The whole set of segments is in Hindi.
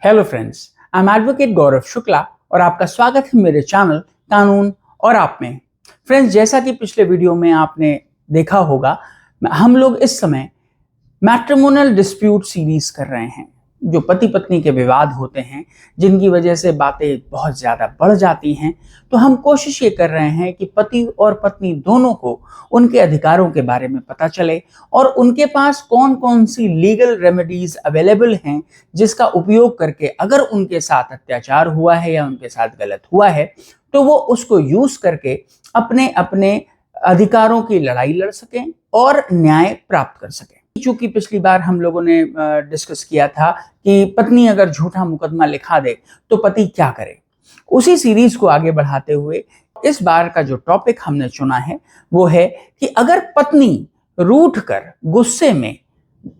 Hello friends, I am advocate Gaurav Shukla और आपका स्वागत है मेरे चैनल कानून और आप में। फ्रेंड्स, जैसा कि पिछले वीडियो में आपने देखा होगा, हम लोग इस समय मैट्रिमोनियल डिस्प्यूट सीरीज कर रहे हैं। जो पति पत्नी के विवाद होते हैं, जिनकी वजह से बातें बहुत ज़्यादा बढ़ जाती हैं, तो हम कोशिश ये कर रहे हैं कि पति और पत्नी दोनों को उनके अधिकारों के बारे में पता चले और उनके पास कौन कौन सी लीगल रेमेडीज अवेलेबल हैं, जिसका उपयोग करके अगर उनके साथ अत्याचार हुआ है या उनके साथ गलत हुआ है तो वो उसको यूज करके अपने अपने अधिकारों की लड़ाई लड़ सकें और न्याय प्राप्त कर सकें। चूंकि पिछली बार हम लोगों ने डिस्कस किया था कि पत्नी अगर झूठा मुकदमा लिखा दे तो पति क्या करे, उसी सीरीज को आगे बढ़ाते हुए इस बार का जो टॉपिक हमने चुना है वो है कि अगर पत्नी रूठ कर, गुस्से में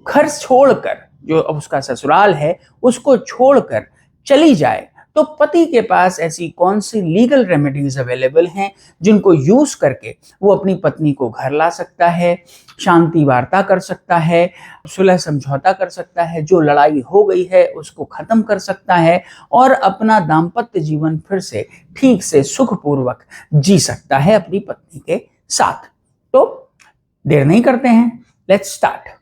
घर छोड़कर, जो उसका ससुराल है उसको छोड़कर चली जाए, तो पति के पास ऐसी कौन सी लीगल रेमेडीज अवेलेबल हैं जिनको यूज करके वो अपनी पत्नी को घर ला सकता है, शांति वार्ता कर सकता है, सुलह समझौता कर सकता है, जो लड़ाई हो गई है उसको खत्म कर सकता है और अपना दाम्पत्य जीवन फिर से ठीक से सुखपूर्वक जी सकता है अपनी पत्नी के साथ। तो देर नहीं करते हैं, लेट्स स्टार्ट।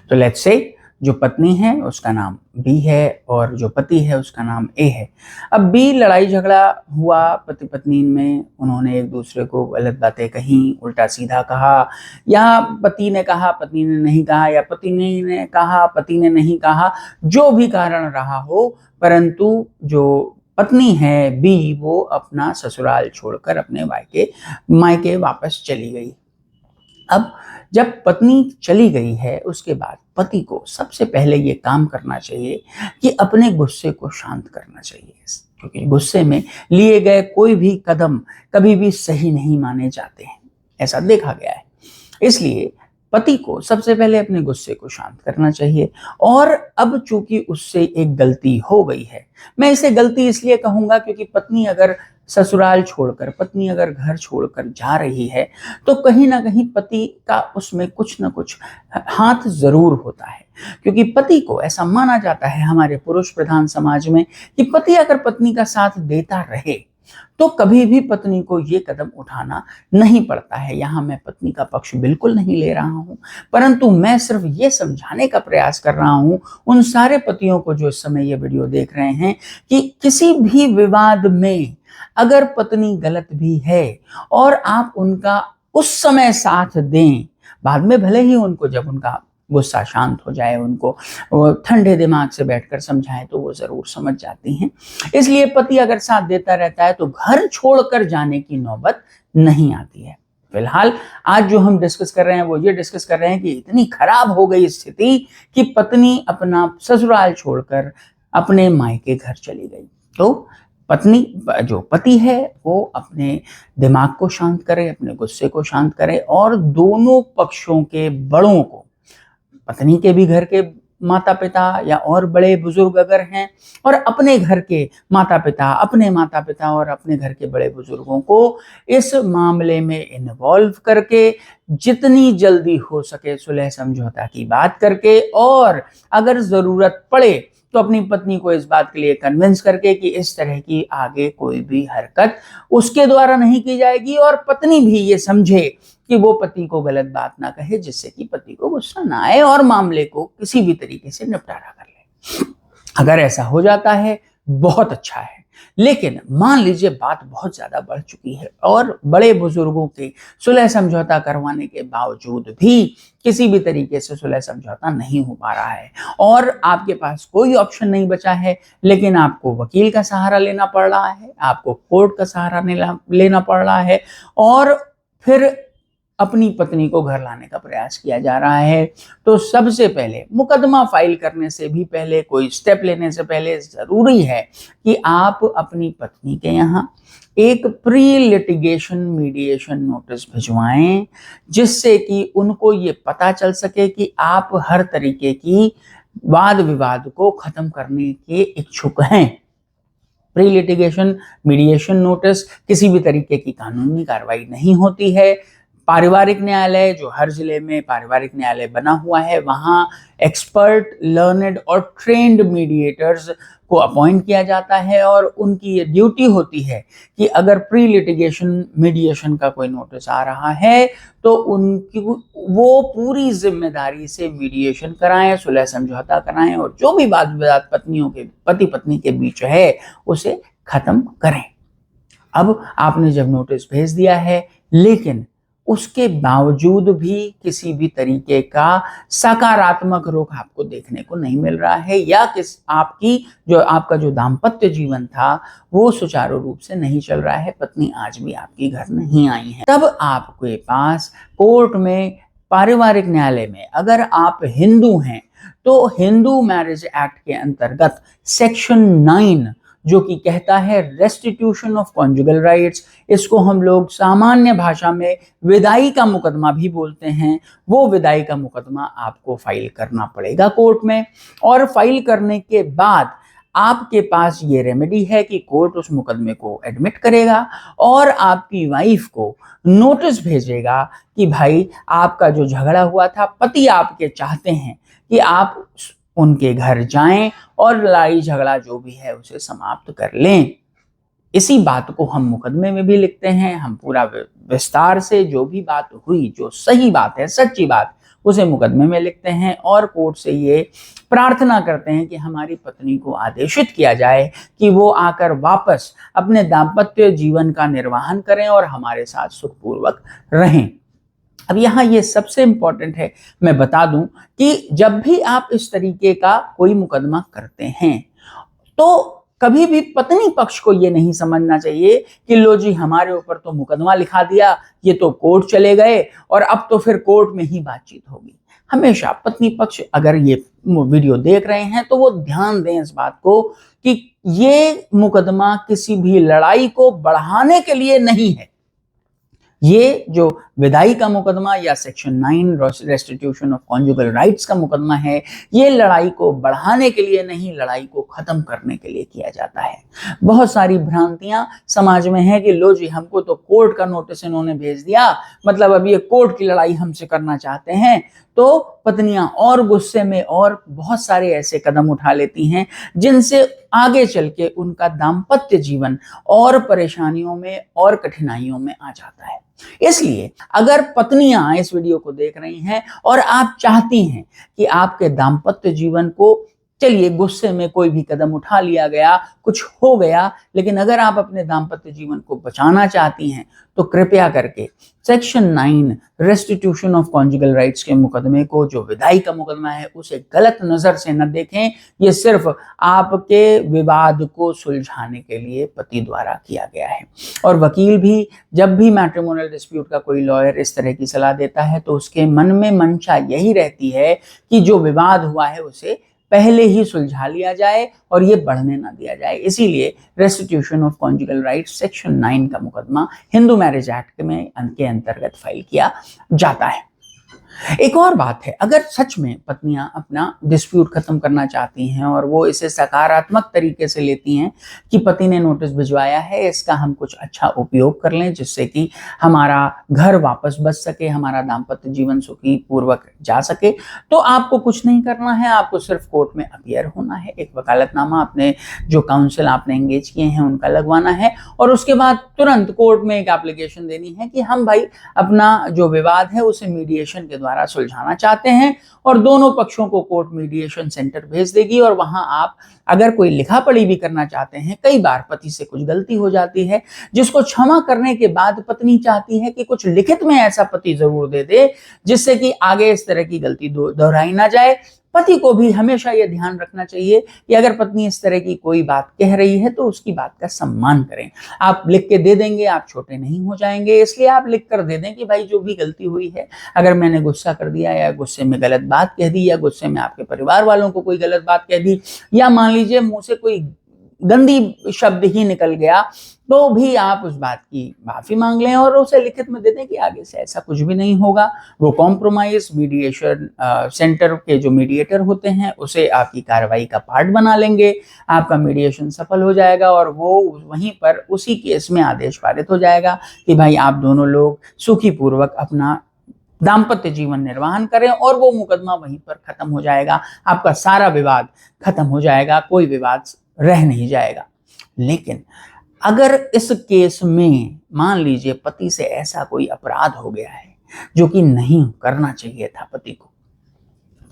तो लेट्स से जो पत्नी है उसका नाम बी है और जो पति है उसका नाम ए है। अब बी, लड़ाई झगड़ा हुआ पति पत्नी में, उन्होंने एक दूसरे को गलत बातें कही, उल्टा सीधा कहा, या पति ने कहा पत्नी ने नहीं कहा, या पति ने कहा पति ने नहीं कहा, जो भी कारण रहा हो, परंतु जो पत्नी है बी वो अपना ससुराल छोड़कर अपने मायके वापस चली गई। अब जब पत्नी चली गई है उसके बाद पति को सबसे पहले ये काम करना चाहिए कि अपने गुस्से को शांत करना चाहिए, क्योंकि गुस्से में लिए गए कोई भी कदम कभी भी सही नहीं माने जाते हैं, ऐसा देखा गया है। इसलिए पति को सबसे पहले अपने गुस्से को शांत करना चाहिए। और अब चूंकि उससे एक गलती हो गई है, मैं इसे गलती इसलिए कहूंगा क्योंकि पत्नी अगर ससुराल छोड़कर, पत्नी अगर घर छोड़कर जा रही है तो कहीं ना कहीं पति का उसमें कुछ ना कुछ हाथ जरूर होता है, क्योंकि पति को ऐसा माना जाता है हमारे पुरुष प्रधान समाज में कि पति अगर पत्नी का साथ देता रहे तो कभी भी पत्नी को ये कदम उठाना नहीं पड़ता है। यहाँ मैं पत्नी का पक्ष बिल्कुल नहीं ले रहा हूँ, परंतु मैं सिर्फ ये समझाने का प्रयास कर रहा हूँ उन सारे पतियों को जो इस समय ये वीडियो देख रहे हैं कि किसी भी विवाद में अगर पत्नी गलत भी है और आप उनका उस समय साथ दें, बाद में भले ही उनको जब उनका गुस्सा शांत हो जाए, उनको ठंडे दिमाग से बैठकर समझाएं तो वो जरूर समझ जाती हैं। इसलिए पति अगर साथ देता रहता है तो घर छोड़कर जाने की नौबत नहीं आती है। फिलहाल आज जो हम डिस्कस कर रहे हैं वो ये डिस्कस कर रहे हैं कि इतनी खराब हो गई स्थिति कि पत्नी अपना ससुराल छोड़कर अपने मायके घर चली गई, तो पत्नी, जो पति है वो अपने दिमाग को शांत करे, अपने गुस्से को शांत करे और दोनों पक्षों के बड़ों को, पत्नी के भी घर के माता पिता या और बड़े बुजुर्ग अगर हैं और अपने घर के माता पिता, अपने माता पिता और अपने घर के बड़े बुजुर्गों को इस मामले में इन्वॉल्व करके जितनी जल्दी हो सके सुलह समझौता की बात करके, और अगर जरूरत पड़े तो अपनी पत्नी को इस बात के लिए कन्विंस करके कि इस तरह की आगे कोई भी हरकत उसके द्वारा नहीं की जाएगी, और पत्नी भी ये समझे कि वो पति को गलत बात ना कहे जिससे कि पति को गुस्सा ना आए और मामले को किसी भी तरीके से निपटारा कर ले। अगर ऐसा हो जाता है बहुत अच्छा है, लेकिन मान लीजिए बात बहुत ज्यादा बढ़ चुकी है और बड़े बुजुर्गों के सुलह समझौता करवाने के बावजूद भी किसी भी तरीके से सुलह समझौता नहीं हो पा रहा है और आपके पास कोई ऑप्शन नहीं बचा है, लेकिन आपको वकील का सहारा लेना पड़ रहा है, आपको कोर्ट का सहारा लेना पड़ रहा है और फिर अपनी पत्नी को घर लाने का प्रयास किया जा रहा है, तो सबसे पहले मुकदमा फाइल करने से भी पहले, कोई स्टेप लेने से पहले जरूरी है कि आप अपनी पत्नी के यहाँ एक प्री लिटिगेशन मीडिएशन नोटिस भिजवाएं, जिससे कि उनको ये पता चल सके कि आप हर तरीके की वाद विवाद को खत्म करने के इच्छुक हैं। प्री लिटिगेशन मीडिएशन नोटिस किसी भी तरीके की कानूनी कार्रवाई नहीं होती है, पारिवारिक न्यायालय, जो हर जिले में पारिवारिक न्यायालय बना हुआ है, वहाँ एक्सपर्ट, लर्नेड और ट्रेंड मीडिएटर्स को अपॉइंट किया जाता है और उनकी ये ड्यूटी होती है कि अगर प्री लिटिगेशन मीडिएशन का कोई नोटिस आ रहा है तो उनकी वो पूरी जिम्मेदारी से मीडिएशन कराएं, सुलह समझौता कराएं और जो भी वाद विवाद पति पत्नी के बीच है उसे खत्म करें। अब आपने जब नोटिस भेज दिया है, लेकिन उसके बावजूद भी किसी भी तरीके का सकारात्मक रुख आपको देखने को नहीं मिल रहा है, या आपका जो दाम्पत्य जीवन था वो सुचारू रूप से नहीं चल रहा है, पत्नी आज भी आपके घर नहीं आई है, तब आपके पास कोर्ट में, पारिवारिक न्यायालय में, अगर आप हिंदू हैं तो हिंदू मैरिज एक्ट के अंतर्गत सेक्शन 9 जो कि कहता है रेस्टिट्यूशन ऑफ कॉन्जुगल राइट्स, इसको हम लोग सामान्य भाषा में विदाई का मुकदमा भी बोलते हैं, वो विदाई का मुकदमा आपको फाइल करना पड़ेगा कोर्ट में। और फाइल करने के बाद आपके पास ये रेमेडी है कि कोर्ट उस मुकदमे को एडमिट करेगा और आपकी वाइफ को नोटिस भेजेगा कि भाई आपका जो झगड़ा हुआ था, पति आपके चाहते हैं कि आप उनके घर जाएं और लड़ाई झगड़ा जो भी है उसे समाप्त कर लें। इसी बात को हम मुकदमे में भी लिखते हैं, हम पूरा विस्तार से जो भी बात हुई, जो सही बात है, सच्ची बात, उसे मुकदमे में लिखते हैं और कोर्ट से ये प्रार्थना करते हैं कि हमारी पत्नी को आदेशित किया जाए कि वो आकर वापस अपने दाम्पत्य जीवन का निर्वहन करें और हमारे साथ सुखपूर्वक रहें। अब यहाँ ये सबसे इंपॉर्टेंट है, मैं बता दूं कि जब भी आप इस तरीके का कोई मुकदमा करते हैं तो कभी भी पत्नी पक्ष को ये नहीं समझना चाहिए कि लो जी हमारे ऊपर तो मुकदमा लिखा दिया, ये तो कोर्ट चले गए और अब तो फिर कोर्ट में ही बातचीत होगी। हमेशा पत्नी पक्ष अगर ये वीडियो देख रहे हैं तो वो ध्यान दें इस बात को कि ये मुकदमा किसी भी लड़ाई को बढ़ाने के लिए नहीं है। ये जो विदाई का मुकदमा या section 9 restitution of conjugal rights का मुकदमा है, ये लड़ाई को बढ़ाने के लिए नहीं, लड़ाई को खत्म करने के लिए किया जाता है। बहुत सारी भ्रांतियां समाज में है कि लो जी हमको तो कोर्ट का नोटिस इन्होंने भेज दिया, मतलब अब ये कोर्ट की लड़ाई हमसे करना चाहते हैं, तो पत्नियां और गुस्से में और बहुत सारे ऐसे कदम उठा लेती हैं जिनसे आगे चल के उनका दाम्पत्य जीवन और परेशानियों में और कठिनाइयों में आ जाता है। इसलिए अगर पत्नियां इस वीडियो को देख रही हैं और आप चाहती हैं कि आपके दाम्पत्य जीवन को, चलिए गुस्से में कोई भी कदम उठा लिया गया, कुछ हो गया, लेकिन अगर आप अपने दाम्पत्य जीवन को बचाना चाहती हैं तो कृपया करके section 9 restitution of conjugal rights के मुकदमे को, जो विदाई का मुकदमा है, उसे गलत नजर से न देखें। ये सिर्फ आपके विवाद को सुलझाने के लिए पति द्वारा किया गया है। और वकील भी जब भी मैट्रिमोनियल डिस्प्यूट का कोई लॉयर इस तरह की सलाह देता है तो उसके मन में मंशा यही रहती है कि जो विवाद हुआ है उसे पहले ही सुलझा लिया जाए और ये बढ़ने ना दिया जाए। इसीलिए restitution of conjugal rights section 9 का मुकदमा हिंदू मैरिज एक्ट में के अंतर्गत फाइल किया जाता है। एक और बात है, अगर सच में पत्नियां अपना डिस्प्यूट खत्म करना चाहती हैं और वो इसे सकारात्मक तरीके से लेती हैं कि पति ने नोटिस भिजवाया है, इसका हम कुछ अच्छा उपयोग कर लें जिससे कि हमारा घर वापस बच सके, हमारा दाम्पत्य जीवन सुखी पूर्वक जा सके, तो आपको कुछ नहीं करना है, आपको सिर्फ कोर्ट में अपीयर होना है, एक वकालतनामा अपने जो काउंसिल आपने एंगेज किए हैं उनका लगवाना है और उसके बाद तुरंत कोर्ट में एक एप्लीकेशन देनी है कि हम भाई अपना जो विवाद है उसे मीडिएशन के द्वारा सुलझाना चाहते हैं, और दोनों पक्षों को कोर्ट मीडिएशन सेंटर भेज देगी। और वहां आप अगर कोई लिखा पढ़ी भी करना चाहते हैं, कई बार पति से कुछ गलती हो जाती है जिसको क्षमा करने के बाद पत्नी चाहती है कि कुछ लिखित में ऐसा पति जरूर दे दे जिससे कि आगे इस तरह की गलती दोहराई ना जाए। पति को भी हमेशा यह ध्यान रखना चाहिए कि अगर पत्नी इस तरह की कोई बात कह रही है तो उसकी बात का सम्मान करें। आप लिख के दे देंगे, आप छोटे नहीं हो जाएंगे, इसलिए आप लिख कर दे दें कि भाई जो भी गलती हुई है, अगर मैंने गुस्सा कर दिया या गुस्से में गलत बात कह दी या गुस्से में आपके परिवार वालों को कोई गलत बात कह दी या मान लीजिए मुंह से कोई गंदी शब्द ही निकल गया तो भी आप उस बात की माफी मांग लें और उसे लिखित में दे दें कि आगे से ऐसा कुछ भी नहीं होगा। वो कॉम्प्रोमाइज मीडिएशन सेंटर के जो मीडिएटर होते हैं उसे आपकी कार्रवाई का पार्ट बना लेंगे, आपका मीडिएशन सफल हो जाएगा और वो वहीं पर उसी केस में आदेश पारित हो जाएगा कि भाई आप दोनों लोग सुखी पूर्वक अपना दाम्पत्य जीवन निर्वाहन करें और वो मुकदमा वहीं पर खत्म हो जाएगा, आपका सारा विवाद खत्म हो जाएगा, कोई विवाद रह नहीं जाएगा। लेकिन अगर इस केस में मान लीजिए पति से ऐसा कोई अपराध हो गया है जो कि नहीं करना चाहिए था पति को,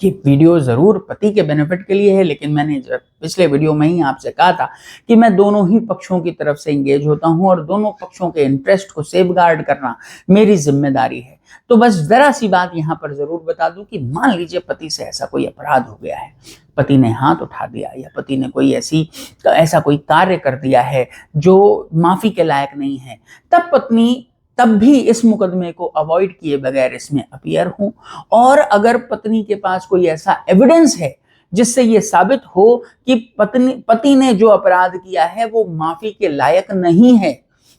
ये वीडियो जरूर पति के बेनिफिट के लिए है, लेकिन मैंने पिछले वीडियो में ही आपसे कहा था कि मैं दोनों ही पक्षों की तरफ से इंगेज होता हूं और दोनों पक्षों के इंटरेस्ट को सेफगार्ड करना मेरी जिम्मेदारी है। तो बस जरा सी बात यहां पर जरूर बता दूं कि मान लीजिए पति से ऐसा कोई अपराध हो गया है, पति ने हाथ उठा दिया या पति ने कोई ऐसा कोई कार्य कर दिया है जो माफी के लायक नहीं है, तब पत्नी तब भी इस मुकदमे को अवॉइड किए बगैर इसमें अपीयर हूं। और अगर पत्नी के पास कोई ऐसा एविडेंस है जिससे ये साबित हो कि पति ने जो अपराध किया है वो माफी के लायक नहीं है,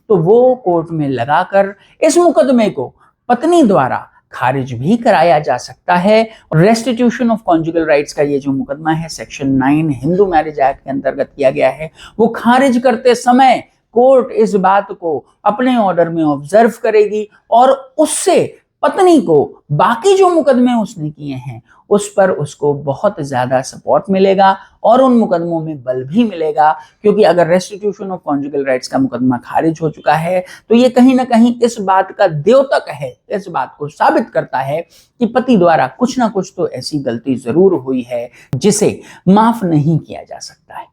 तो वो कोर्ट में लगाकर इस मुकदमे को पत्नी द्वारा खारिज भी कराया जा सकता है। रेस्टिट्यूशन ऑफ कॉन्जुगल राइट्स का ये जो मुकदमा है सेक्शन 9 हिंदू मैरिज एक्ट के अंतर्गत किया गया है, वो खारिज करते समय कोर्ट इस बात को अपने ऑर्डर में ऑब्जर्व करेगी और उससे पत्नी को बाकी जो मुकदमे उसने किए हैं उस पर उसको बहुत ज्यादा सपोर्ट मिलेगा और उन मुकदमों में बल भी मिलेगा, क्योंकि अगर रेस्टिट्यूशन ऑफ कॉन्जुगल राइट्स का मुकदमा खारिज हो चुका है तो ये कहीं ना कहीं इस बात का द्योतक है, इस बात को साबित करता है कि पति द्वारा कुछ ना कुछ तो ऐसी गलती जरूर हुई है जिसे माफ नहीं किया जा सकता है।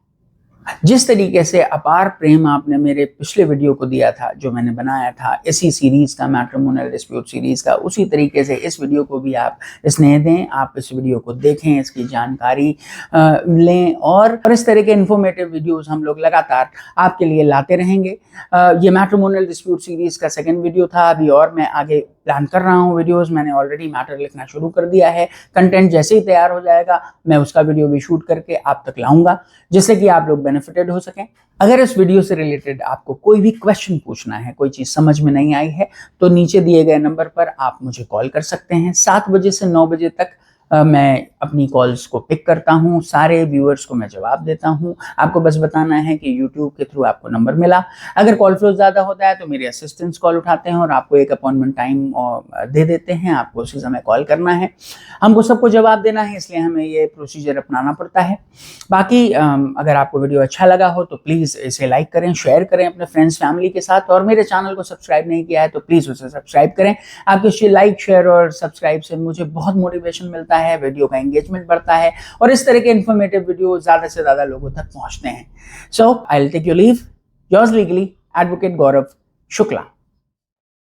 जिस तरीके से अपार प्रेम आपने मेरे पिछले वीडियो को दिया था जो मैंने बनाया था इसी सीरीज का, मैट्रिमोनियल डिस्प्यूट सीरीज का, उसी तरीके से इस वीडियो को भी आप स्नेह दें, आप इस वीडियो को देखें, इसकी जानकारी लें और इस तरह के इन्फॉर्मेटिव वीडियोस हम लोग लगातार आपके लिए लाते रहेंगे। ये मैट्रिमोनियल डिस्प्यूट सीरीज का सेकेंड वीडियो था, अभी और मैं आगे प्लान कर रहा हूँ वीडियोस, मैंने ऑलरेडी मैटर लिखना शुरू कर दिया है। कंटेंट जैसे ही तैयार हो जाएगा मैं उसका वीडियो भी शूट करके आप तक लाऊंगा जिससे कि आप लोग बेनिफिटेड हो सकें। अगर इस वीडियो से रिलेटेड आपको कोई भी क्वेश्चन पूछना है, कोई चीज समझ में नहीं आई है, तो नीचे दिए गए नंबर पर आप मुझे कॉल कर सकते हैं। 7 बजे से 9 बजे तक मैं अपनी कॉल्स को पिक करता हूं, सारे व्यूअर्स को मैं जवाब देता हूं। आपको बस बताना है कि यूट्यूब के थ्रू आपको नंबर मिला। अगर कॉल फ्लो ज़्यादा होता है तो मेरे असिस्टेंट्स कॉल उठाते हैं और आपको एक अपॉइंटमेंट टाइम दे देते हैं, आपको उसी समय कॉल करना है। हमको सबको जवाब देना है, इसलिए हमें ये प्रोसीजर अपनाना पड़ता है। बाकी अगर आपको वीडियो अच्छा लगा हो तो प्लीज़ इसे लाइक करें, शेयर करें अपने फ्रेंड्स फैमिली के साथ, और मेरे चैनल को सब्सक्राइब नहीं किया है तो प्लीज़ उसे सब्सक्राइब करें। आपके लाइक, शेयर और सब्सक्राइब से मुझे बहुत मोटिवेशन मिलता है, वीडियो का एंगेजमेंट बढ़ता है और इस तरह के इन्फॉर्मेटिव वीडियो ज्यादा से ज्यादा लोगों तक पहुंचते हैं। So I will take your leave, yours legally advocate Gaurav Shukla.